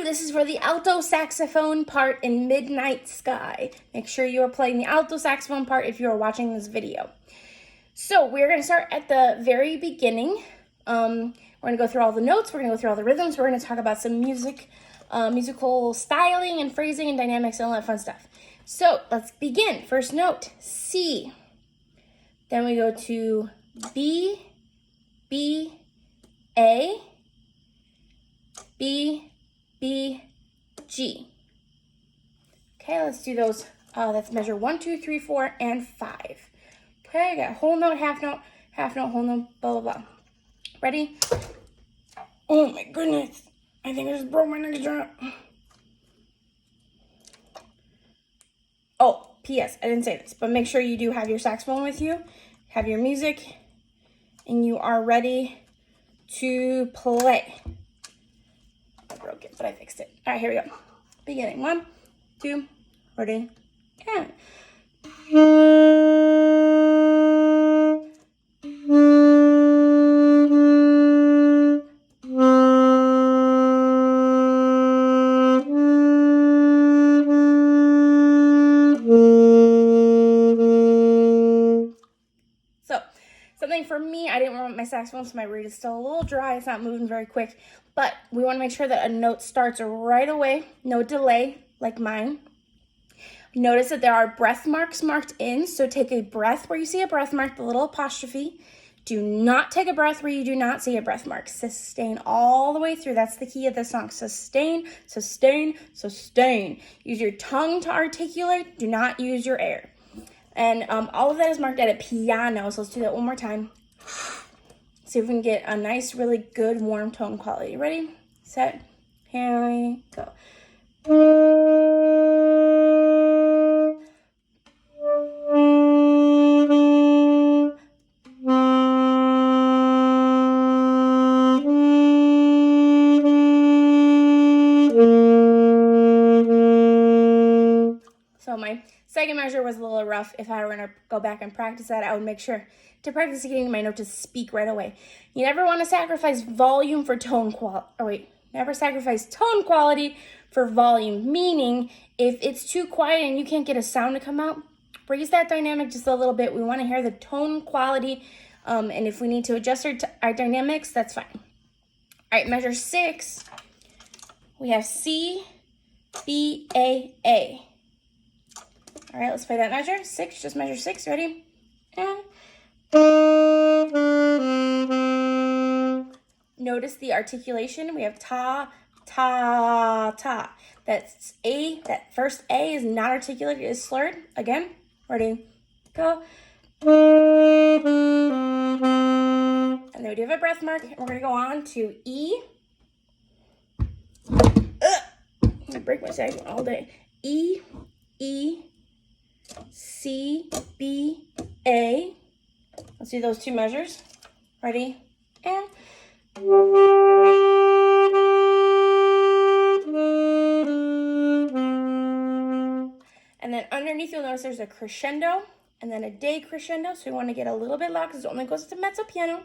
this is for the alto saxophone part in Midnight Sky. Make sure you are playing the alto saxophone part if you are watching this video. So we're going to start at the very beginning. We're going to go through all the notes. We're going to go through all the rhythms. We're going to talk about some musical styling and phrasing and dynamics and all that fun stuff. So let's begin. First note, C. Then we go to B, B, A, B, B, G. Okay, let's do those. That's measure 1, 2, 3, 4, and 5. Okay, I got whole note, half note, whole note, blah, blah, blah. Ready? Oh my goodness. I think I just broke my neck drum. Oh, P.S. I didn't say this, but make sure you do have your saxophone with you, have your music, and you are ready to play. I broke it, but I fixed it. All right, here we go. Beginning. 1, 2, ready, and. Something for me, I didn't want my saxophone, so my reed is still a little dry. It's not moving very quick, but we want to make sure that a note starts right away, no delay, like mine. Notice that there are breath marks marked in, so take a breath where you see a breath mark, the little apostrophe. Do not take a breath where you do not see a breath mark. Sustain all the way through. That's the key of the song. Sustain, sustain, sustain. Use your tongue to articulate. Do not use your air. And all of that is marked at a piano, so let's do that one more time. See if we can get a nice, really good, warm tone quality. Ready, set, here we go. So my second measure was a little rough. If I were going to go back and practice that, I would make sure to practice getting my note to speak right away. You never want to sacrifice volume for tone quality. Never sacrifice tone quality for volume. Meaning, if it's too quiet and you can't get a sound to come out, raise that dynamic just a little bit. We want to hear the tone quality. And if we need to adjust our dynamics, that's fine. All right, measure 6. We have C, B, A, A. All right, let's play that measure. 6, just measure 6. Ready? And. Notice the articulation. We have ta, ta, ta. That's A. That first A is not articulated, it is slurred. Again, ready? Go. And then we do have a breath mark. And we're going to go on to E. I'm going to break my saxophone all day. E, E, C, B, A. Let's do those 2 measures. Ready? And. And then underneath you'll notice there's a crescendo and then a decrescendo. So we want to get a little bit loud because it only goes to mezzo piano.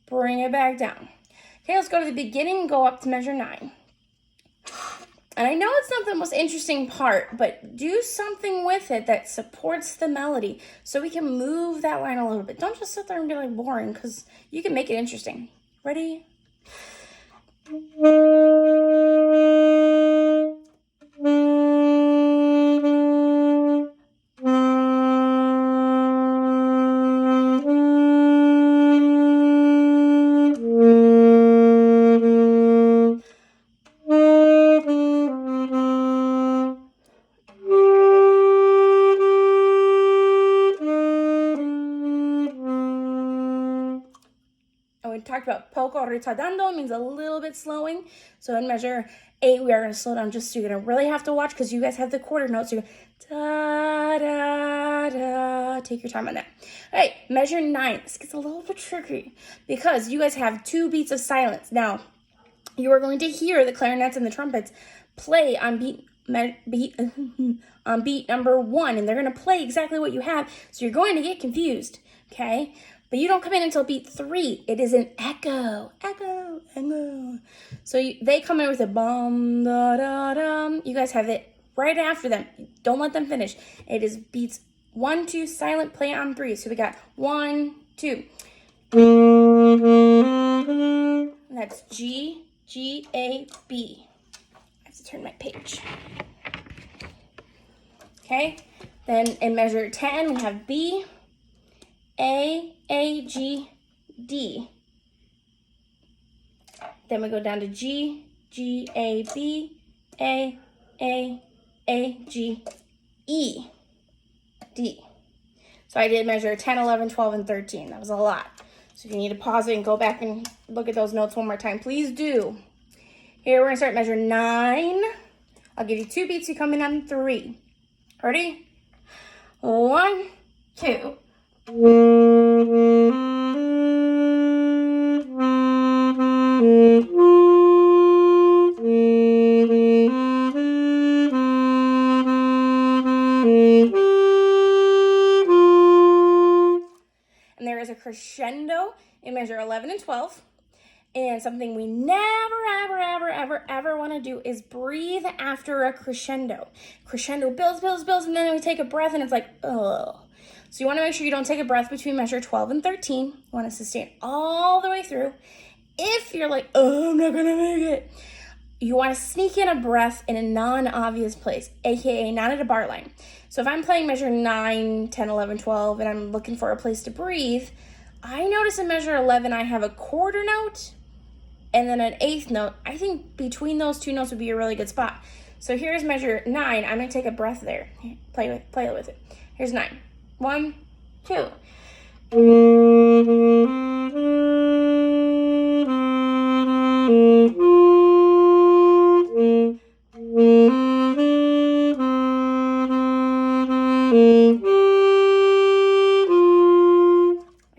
Bring it back down. Okay, let's go to the beginning and go up to measure 9. And I know it's not the most interesting part, but do something with it that supports the melody so we can move that line a little bit. Don't just sit there and be like boring, because you can make it interesting. Ready? We talked about poco ritardando, means a little bit slowing. So in measure 8, we are going to slow down just so you're going to really have to watch because you guys have the quarter notes. So you go da, da, da. Take your time on that. All right, measure 9. This gets a little bit tricky because you guys have 2 beats of silence. Now, you are going to hear the clarinets and the trumpets play on beat number 1, and they're going to play exactly what you have. So you're going to get confused, okay? but you don't come in until beat 3. It is an echo, echo, echo. So they come in with a bum, da, da, dum. You guys have it right after them. Don't let them finish. It is beats 1, 2, silent, play on 3. So we got 1, 2. And that's G, G, A, B. I have to turn my page. Okay, then in measure 10, we have B, A, G, D. Then we go down to G, G, A, B, A, G, E, D. So I did measure 10, 11, 12, and 13. That was a lot. So if you need to pause it and go back and look at those notes one more time, please do. Here we're gonna start measure 9. I'll give you 2 beats, you come in on 3. Ready? 1, 2. And there is a crescendo in measure 11 and 12. And something we never, ever want to do is breathe after a crescendo. Crescendo builds, and then we take a breath and it's like, ugh. So you want to make sure you don't take a breath between measure 12 and 13. You want to sustain all the way through. If you're like, oh, I'm not going to make it, you want to sneak in a breath in a non-obvious place, aka not at a bar line. So if I'm playing measure 9, 10, 11, 12, and I'm looking for a place to breathe, I notice in measure 11 I have a quarter note and then an 8th note. I think between those 2 notes would be a really good spot. So here's measure 9. I'm going to take a breath there. Play with it. Here's 9. 1, 2. I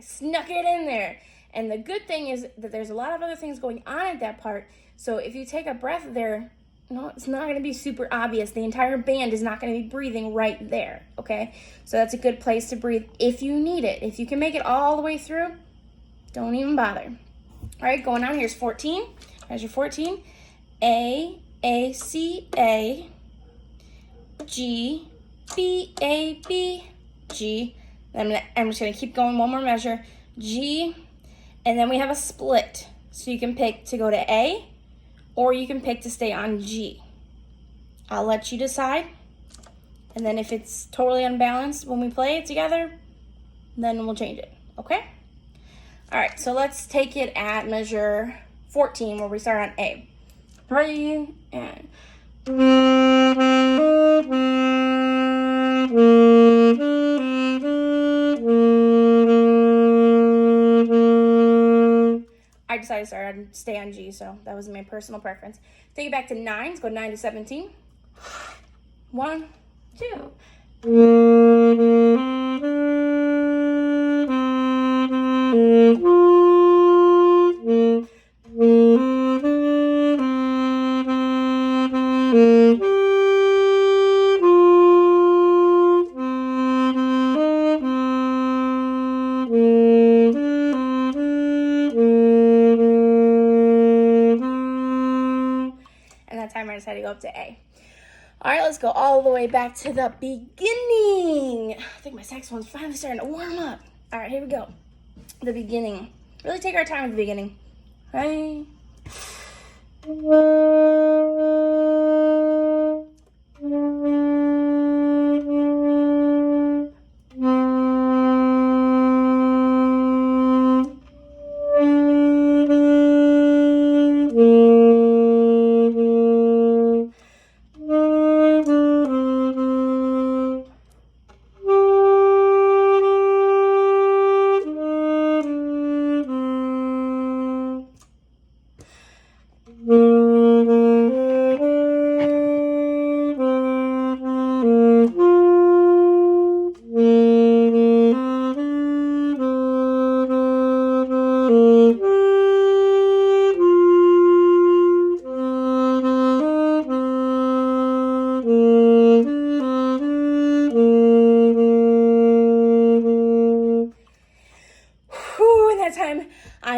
snuck it in there. And the good thing is that there's a lot of other things going on at that part. So if you take a breath there, no, it's not going to be super obvious. The entire band is not going to be breathing right there, okay? So that's a good place to breathe if you need it. If you can make it all the way through, don't even bother. All right, going on, here's 14. Measure 14. A, C, A, G, B, A, B, G. I'm just going to keep going one more measure. G, and then we have a split. So you can pick to go to A, or you can pick to stay on G. I'll let you decide. And then if it's totally unbalanced when we play it together, then we'll change it, okay? All right, so let's take it at measure 14 where we start on A. 3, and... I decided to start and stay on G, so that was my personal preference. Take it back to 9. Let's go 9 to 17. 1, 2. And that time I decided to go up to A. All right, let's go all the way back to the beginning. I think my saxophone's finally starting to warm up. All right, here we go. The beginning. Really take our time at the beginning. Right.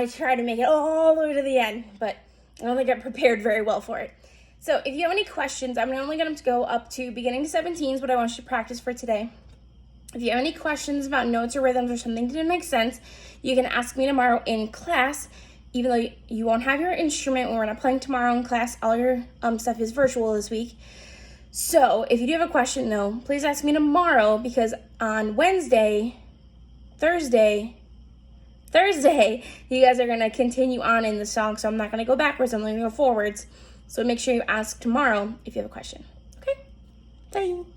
I try to make it all the way to the end, but I don't think I prepared very well for it. So if you have any questions, I'm only going to go up to beginning to 17 is what I want you to practice for today. If you have any questions about notes or rhythms or something didn't make sense, you can ask me tomorrow in class. Even though you won't have your instrument when we're not playing tomorrow in class, all your stuff is virtual this week. So if you do have a question though, please ask me tomorrow, because on Thursday, you guys are going to continue on in the song. So I'm not going to go backwards, I'm going to go forwards. So make sure you ask tomorrow if you have a question. Okay? Bye.